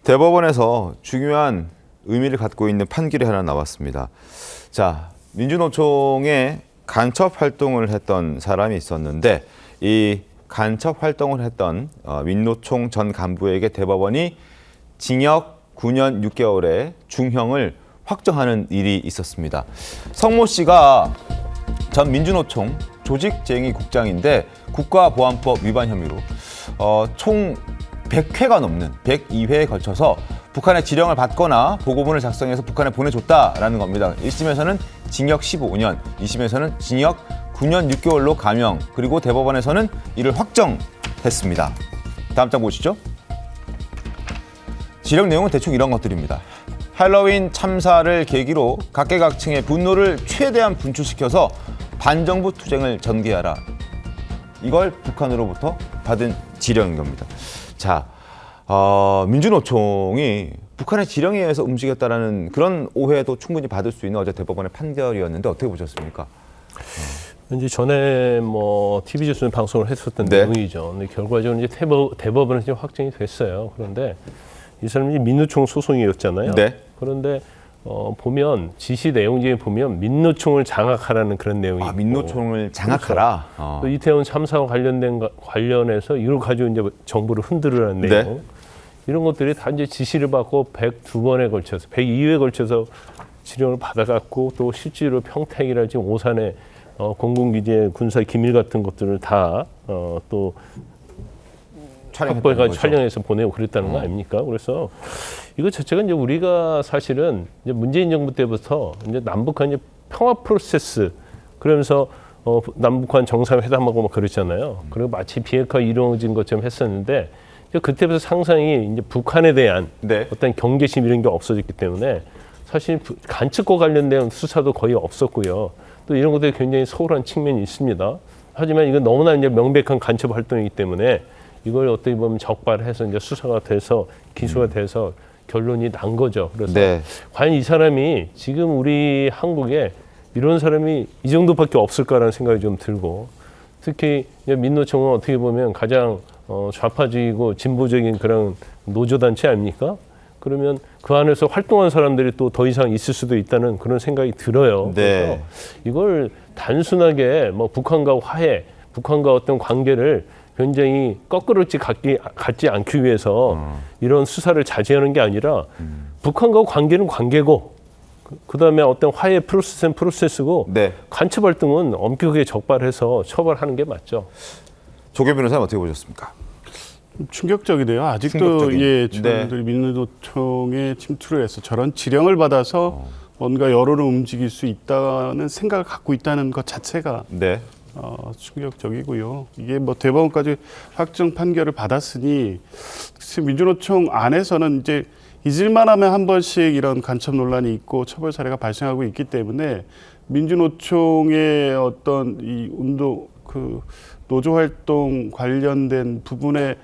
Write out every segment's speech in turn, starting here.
대법원에서 중요한 의미를 갖고 있는 판결이 하나 나왔습니다. 자, 민주노총에 간첩 활동을 했던 사람이 있었는데 이 간첩 활동을 했던 민노총 전 간부에게 대법원이 징역 9년 6개월의 중형을 확정하는 일이 있었습니다. 성모 씨가 전 민주노총 조직쟁의국장인데 국가보안법 위반 혐의로 총 100회가 넘는 102회에 걸쳐서 북한의 지령을 받거나 보고문을 작성해서 북한에 보내줬다라는 겁니다. 1심에서는 징역 15년, 2심에서는 징역 9년 6개월로 감형, 그리고 대법원에서는 이를 확정했습니다. 다음 장 보시죠. 지령 내용은 대충 이런 것들입니다. 할로윈 참사를 계기로 각계각층의 분노를 최대한 분출시켜서 반정부 투쟁을 전개하라. 이걸 북한으로부터 받은 지령인 겁니다. 자, 민주노총이 북한의 지령에 의해서 움직였다라는 그런 오해도 충분히 받을 수 있는 어제 대법원의 판결이었는데 어떻게 보셨습니까? 이제 전에 TV조선 방송을 했었던 네. 내용이죠. 근데 결과적으로 이제 대법원에서 확정이 됐어요. 그런데 이 사람이 민노총 소송이었잖아요. 네. 그런데 보면 지시 내용 중에 보면 민노총을 장악하라는 그런 내용이 있고. 민노총을 장악하라. 그렇죠. 또 이태원 참사와 관련해서 이걸 가지고 이제 정부를 흔들으라는 네. 내용. 이런 것들이 다 이제 지시를 받고 102번에 걸쳐서 102회에 걸쳐서 지령을 받아갖고 또 실제로 평택이랄지 오산에 공군기지의 군사 기밀 같은 것들을 다 또 확보해가지고 촬영해서 보내고 그랬다는 거 아닙니까? 그래서 이거 자체가 이제 우리가 사실은 이제 문재인 정부 때부터 이제 남북한 이제 평화 프로세스 그러면서 남북한 정상회담하고 막 그랬잖아요. 그리고 마치 비핵화 이루어진 것처럼 했었는데 그때부터 상상이 이제 북한에 대한 네. 어떤 경계심 이런 게 없어졌기 때문에 사실 간첩과 관련된 수사도 거의 없었고요. 또 이런 것들이 굉장히 소홀한 측면이 있습니다. 하지만 이건 너무나 이제 명백한 간첩 활동이기 때문에 이걸 어떻게 보면 적발해서 이제 수사가 돼서 기소가 돼서 결론이 난 거죠. 그래서 네. 과연 이 사람이 지금 우리 한국에 이런 사람이 이 정도밖에 없을까라는 생각이 좀 들고 특히 민노총은 어떻게 보면 가장 좌파적이고 진보적인 그런 노조단체 아닙니까? 그러면 그 안에서 활동한 사람들이 또 더 이상 있을 수도 있다는 그런 생각이 들어요. 네. 그래서 이걸 단순하게 북한과 화해, 북한과 어떤 관계를 굉장히 거꾸로지 갖지 않기 위해서 이런 수사를 자제하는 게 아니라 북한과 관계는 관계고 그다음에 어떤 화해 프로세스는 프로세스고 네. 간첩 활동은 엄격하게 적발해서 처벌하는 게 맞죠. 조계 변호사님 어떻게 보셨습니까? 충격적이네요. 아직도 충격적인. 저희들 민노총에 침투를 해서 저런 지령을 받아서 뭔가 여론을 움직일 수 있다는 생각을 갖고 있다는 것 자체가 네. 충격적이고요. 이게 대법원까지 확정 판결을 받았으니 민주노총 안에서는 이제 잊을만하면 한 번씩 이런 간첩 논란이 있고 처벌 사례가 발생하고 있기 때문에 민주노총의 어떤 이 운동 노조 활동 관련된 부분에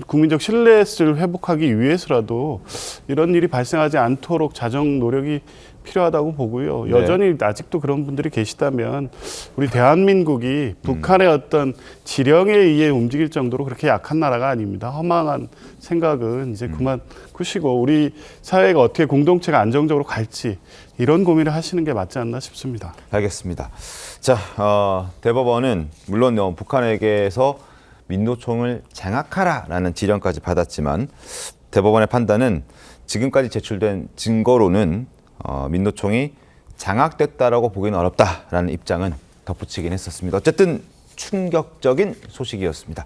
국민적 신뢰를 회복하기 위해서라도 이런 일이 발생하지 않도록 자정 노력이 필요하다고 보고요. 네. 여전히 아직도 그런 분들이 계시다면 우리 대한민국이 북한의 어떤 지령에 의해 움직일 정도로 그렇게 약한 나라가 아닙니다. 허망한 생각은 이제 그만 꾸시고 우리 사회가 어떻게 공동체가 안정적으로 갈지 이런 고민을 하시는 게 맞지 않나 싶습니다. 알겠습니다. 자, 대법원은 물론 북한에게서 민노총을 장악하라라는 지령까지 받았지만 대법원의 판단은 지금까지 제출된 증거로는 민노총이 장악됐다라고 보기는 어렵다라는 입장은 덧붙이긴 했었습니다. 어쨌든 충격적인 소식이었습니다.